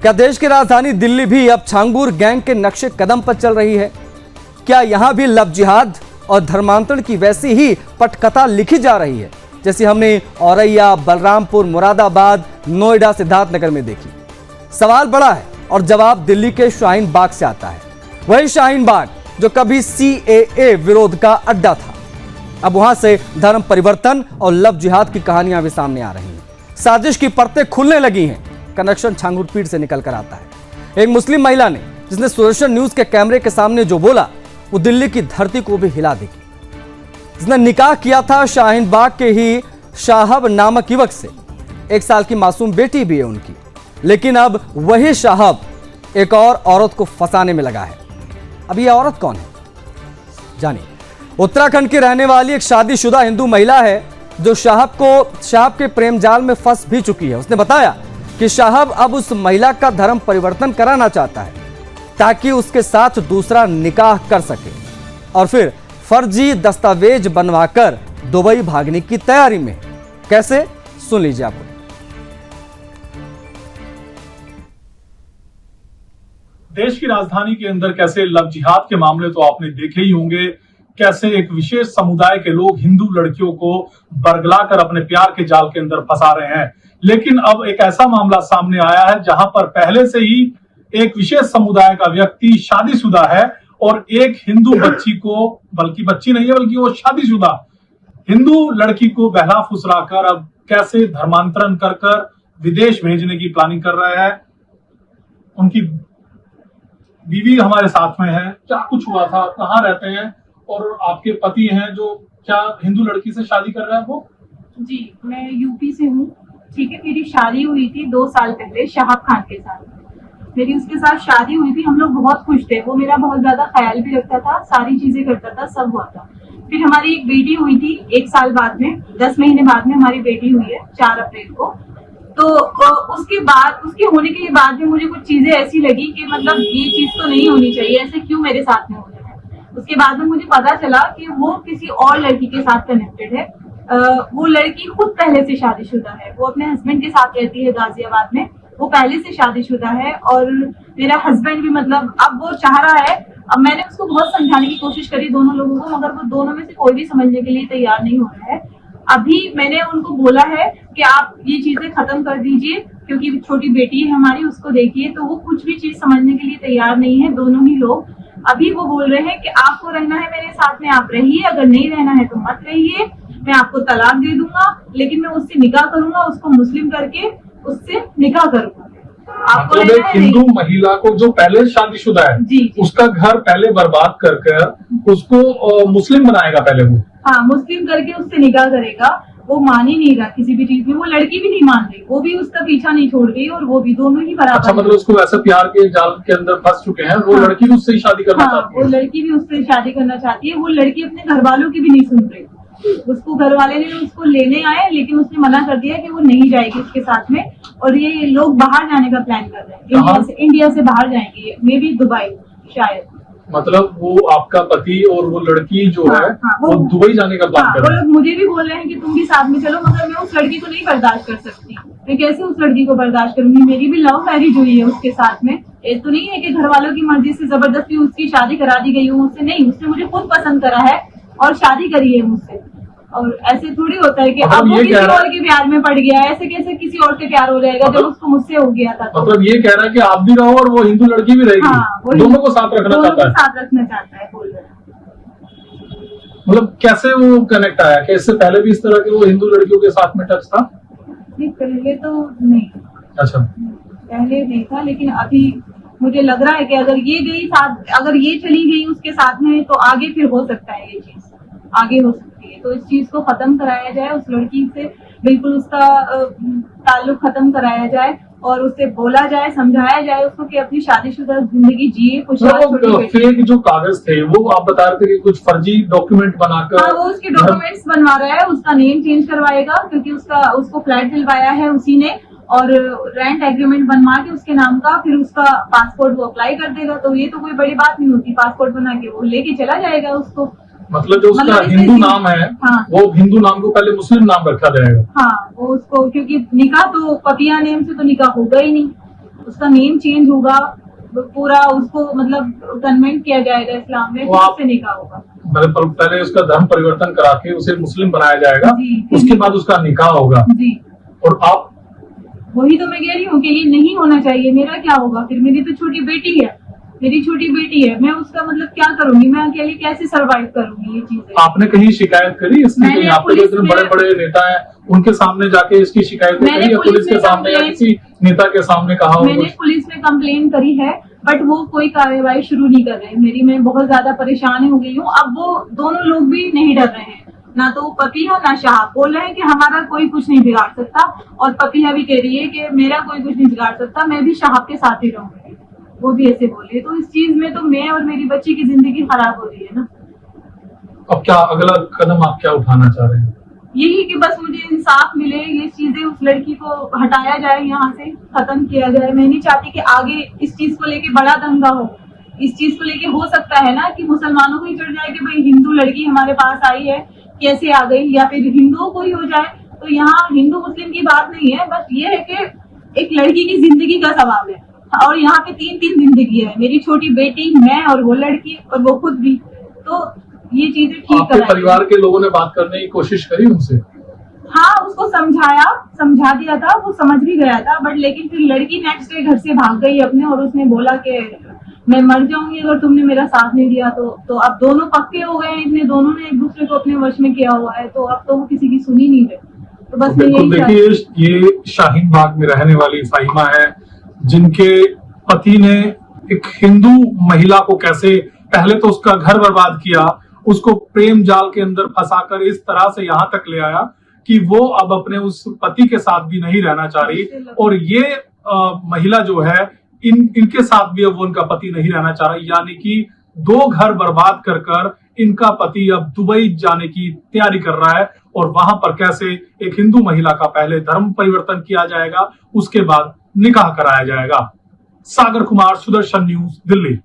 क्या देश की राजधानी दिल्ली भी अब छांगुर गैंग के नक्शे कदम पर चल रही है? क्या यहां भी लव जिहाद और धर्मांतरण की वैसी ही पटकथा लिखी जा रही है जैसी हमने औरैया, बलरामपुर, मुरादाबाद, नोएडा, सिद्धार्थनगर में देखी? सवाल बड़ा है और जवाब दिल्ली के शाहीन बाग से आता है। वही शाहीन बाग जो कभी CAA विरोध का अड्डा था, अब वहां से धर्म परिवर्तन और लव जिहाद की कहानियां भी सामने आ रही हैं। साजिश की परतें खुलने लगी हैं। कनेक्शन छांगुर पीठ से निकल कर आता है। एक मुस्लिम महिला ने, जिसने सुदर्शन न्यूज के कैमरे के सामने जो बोला, वो दिल्ली की धरती को भी हिला देगी। जिसने निकाह किया था शाहीन बाग के ही शाहब नामक युवक से। 1 साल की मासूम बेटी भी है उनकी, लेकिन अब वही शाहब एक और औरत को फंसाने में लगा है। अब यह औरत कौन है, जानिए। उत्तराखंड की रहने वाली एक शादीशुदा हिंदू महिला है जो शाहब के प्रेम जाल में फंस भी चुकी है। उसने बताया कि शाहब अब उस महिला का धर्म परिवर्तन कराना चाहता है ताकि उसके साथ दूसरा निकाह कर सके और फिर फर्जी दस्तावेज बनवाकर दुबई भागने की तैयारी में। कैसे, सुन लीजिए आप। देश की राजधानी के अंदर कैसे लव जिहाद के मामले तो आपने देखे ही होंगे। कैसे एक विशेष समुदाय के लोग हिंदू लड़कियों को बरगलाकर अपने प्यार के जाल के अंदर फंसा रहे हैं। लेकिन अब एक ऐसा मामला सामने आया है जहां पर पहले से ही एक विशेष समुदाय का व्यक्ति शादीशुदा है और एक हिंदू बच्ची को, बल्कि बच्ची नहीं है बल्कि वो शादीशुदा हिंदू लड़की को बहला फुसलाकर अब कैसे धर्मांतरण कर विदेश भेजने की प्लानिंग कर रहा है। उनकी बीवी हमारे साथ में है। क्या कुछ हुआ था, कहाँ रहते हैं और आपके पति हैं जो क्या हिंदू लड़की से शादी कर रहे हैं वो? जी, मैं यूपी से हूँ। ठीक है, मेरी शादी हुई थी 2 साल पहले शाहब खान के साथ। मेरी उसके साथ शादी हुई थी, हम लोग बहुत खुश थे। वो मेरा बहुत ज्यादा ख्याल भी रखता था, सारी चीजें करता था, सब हुआ था। फिर हमारी एक बेटी हुई थी 1 साल बाद में, 10 महीने बाद में हमारी बेटी हुई है 4 अप्रैल को। तो उसके बाद, उसके होने के बाद में मुझे कुछ चीजें ऐसी लगी कि मतलब ये चीज तो नहीं होनी चाहिए, ऐसे क्यों मेरे साथ में हो रहा है। उसके बाद में मुझे पता चला कि वो किसी और लड़की के साथ कनेक्टेड है। वो लड़की खुद पहले से शादीशुदा है। वो अपने हस्बैंड के साथ रहती है गाजियाबाद में। वो पहले से शादीशुदा है और मेरा हस्बैंड भी, मतलब अब वो चाह रहा है। अब मैंने उसको बहुत समझाने की कोशिश करी दोनों लोगों को, मगर वो दोनों में से कोई भी समझने के लिए तैयार नहीं हो रहा है। अभी मैंने उनको बोला है कि आप ये चीजें खत्म कर दीजिए, क्योंकि छोटी बेटी है हमारी, उसको देखिए। तो वो कुछ भी चीज समझने के लिए तैयार नहीं है, दोनों ही लोग। अभी वो बोल रहे हैं कि आपको रहना है मेरे साथ में, आप रहिए, अगर नहीं रहना है तो मत रहिए, मैं आपको तलाक दे दूंगा, लेकिन मैं उससे निकाह करूंगा, उसको मुस्लिम करके उससे निकाह करूंगा। आपको मतलब एक हिंदू महिला को जो पहले शादीशुदा है जी, उसका घर पहले बर्बाद करके उसको मुस्लिम बनाएगा पहले वो। हाँ, मुस्लिम करके उससे निकाह करेगा। वो मान ही नहीं रहा किसी भी चीज में। वो लड़की भी नहीं मान रही, वो भी उसका पीछा नहीं छोड़ रही और वो भी, दोनों ही बराबर। अच्छा, मतलब उसको वैसे प्यार के जाल के अंदर फंस चुके हैं। वो लड़की भी उससे शादी करना चाहती है। वो लड़की भी उससे शादी करना चाहती है। वो लड़की अपने घर वालों की भी नहीं सुन रही। उसको घर वाले ने उसको लेने आए, लेकिन उसने मना कर दिया कि वो नहीं जाएगी उसके साथ में। और ये लोग बाहर जाने का प्लान कर रहे हैं, इंडिया से बाहर जाएंगे, मे बी दुबई शायद। मतलब वो आपका पति और वो लड़की जो है वो दुबई जाने का प्लान कर रहे हैं। वो लोग मुझे भी बोल रहे हैं कि तुम भी साथ में चलो, मगर मैं उस लड़की को नहीं बर्दाश्त कर सकती। मैं कैसे उस लड़की को बर्दाश्त करूंगी? मेरी भी लव मैरिज हुई है उसके साथ में। ये तो नहीं है कि घर वालों की मर्जी से जबरदस्ती उसकी शादी करा दी गई हो मुझसे। नहीं, उसने मुझे खुद पसंद करा है और शादी करी है मुझसे। और ऐसे थोड़ी होता है कि अब वो किसी और के प्यार में पड़ गया है। ऐसे कैसे किसी और से प्यार हो जाएगा जब उसको मुझसे हो गया था? मतलब ये कह रहा है कि आप भी रहो और वो हिंदू लड़की भी रहेगी। हाँ, दोनों को साथ रखना चाहता है। साथ रखना चाहता है, बोल रहा है। मतलब कैसे वो कनेक्ट आया? कि इससे पहले भी इस तरह के वो हिंदू लड़कियों के साथ में टच था? नहीं, पहले तो नहीं। अच्छा, पहले नहीं था, लेकिन अभी मुझे लग रहा है कि अगर ये गई साथ, अगर ये चली गई उसके साथ में, तो आगे फिर हो सकता है, ये चीज आगे हो सकती है। तो इस चीज को खत्म कराया जाए, उस लड़की से बिल्कुल उसका ताल्लुक खत्म कराया जाए और उससे बोला जाए, समझाया जाए उसको कि अपनी शादीशुदा जिंदगी जिए, खुशहाल। फेक जो कागज थे वो आप बता रहे थे कि कुछ फर्जी डॉक्यूमेंट बनाकर। हाँ, वो उसके डॉक्यूमेंट्स बनवा रहा है, उसका नेम चेंज करवाएगा क्योंकि उसको फ्लैट दिलवाया है उसी ने, और रेंट एग्रीमेंट बनवा के उसके नाम का, फिर उसका पासपोर्ट वो अप्लाई कर देगा। तो ये तो कोई बड़ी बात नहीं होती, पासपोर्ट बना के वो लेके चला जाएगा उसको। मतलब जो उसका हिंदू नाम है, हाँ, वो हिंदू नाम को पहले मुस्लिम नाम रखा जाएगा। हाँ, वो उसको, क्योंकि निकाह तो पतिया नेम से तो निकाह होगा ही नहीं। उसका नेम चेंज होगा, पूरा उसको मतलब कन्वेंट किया जाएगा इस्लाम में, फिर उससे निकाह होगा। मतलब पहले उसका धर्म परिवर्तन करा के उसे मुस्लिम बनाया जाएगा, उसके बाद उसका निकाह होगा जी। और आप वही तो मैं कह रही हूँ कि ये नहीं होना चाहिए। मेरा क्या होगा फिर? मेरी तो छोटी बेटी है, मेरी छोटी बेटी है, मैं उसका मतलब क्या करूंगी? मैं अकेले कैसे सरवाइव करूंगी ये चीजें? आपने कहीं शिकायत करी इसकी? मैंने कहीं आपके जो इतने बड़े बड़े नेता हैं उनके सामने जाके इसकी शिकायत करी, या पुलिस के सामने या किसी नेता के सामने कहा? मैंने पुलिस में कंप्लेन करी है, बट वो कोई कार्रवाई शुरू नहीं कर रहे। मैं बहुत ज्यादा परेशान हो गई हूँ। अब वो दोनों लोग भी नहीं डर रहे हैं, ना तो पपीहा ना शाह बोल रहे हैं कि हमारा कोई कुछ नहीं बिगाड़ सकता, और पपीहा भी कह रही है कि मेरा कोई कुछ नहीं बिगाड़ सकता, मैं भी शाह के साथ ही रहूंगी, वो भी ऐसे बोल रही है। तो इस चीज में तो मैं और मेरी बच्ची की जिंदगी खराब हो रही है ना। अब क्या अगला कदम आप क्या उठाना चाह रहे हैं? यही कि बस मुझे इंसाफ मिले, ये चीजें उस लड़की को हटाया जाए, यहाँ से खत्म किया जाए। मैं नहीं चाहती कि आगे इस चीज को लेके बड़ा दंगा हो। इस चीज को लेके हो सकता है ना कि मुसलमानों को ही चढ़ जाए कि भाई हिंदू लड़की हमारे पास आई है, कैसे आ गई, या फिर हिंदुओं को ही हो जाए। तो यहाँ हिंदू मुस्लिम की बात नहीं है, बस ये है कि एक लड़की की जिंदगी का सवाल है, और यहाँ पे 3 जिंदगी है, मेरी छोटी बेटी, मैं और वो लड़की और वो खुद भी। तो ये चीजें ठीक आपके परिवार के लोगों ने बात करने की कोशिश करी उनसे? हाँ, उसको समझा दिया था, वो समझ भी गया था, बट लेकिन फिर लड़की नेक्स्ट डे घर से भाग गई अपने, और उसने बोला कि मैं मर जाऊंगी अगर तुमने मेरा साथ नहीं दिया तो अब दोनों पक्के हो गए हैं, इतने दोनों ने एक दूसरे को अपने वश में किया हुआ है, तो अब तो वो किसी की सुनी नहीं रहे। तो बस मैं यही देखिए, ये शाहीन बाग में रहने वाली फाहिमा है, जिनके पति ने एक हिंदू महिला को कैसे पहले तो उसका घर बर्बाद किया, उसको प्रेम जाल के अंदर फंसाकर इस तरह से यहाँ तक ले आया कि वो अब अपने उस पति के साथ भी नहीं रहना चाह रही, और ये महिला जो है इनके साथ भी अब वो उनका पति नहीं रहना चाह रहा, यानी कि 2 घर बर्बाद कर इनका पति अब दुबई जाने की तैयारी कर रहा है, और वहां पर कैसे एक हिंदू महिला का पहले धर्म परिवर्तन किया जाएगा, उसके बाद निकाह कराया जाएगा। सागर कुमार, सुदर्शन न्यूज, दिल्ली।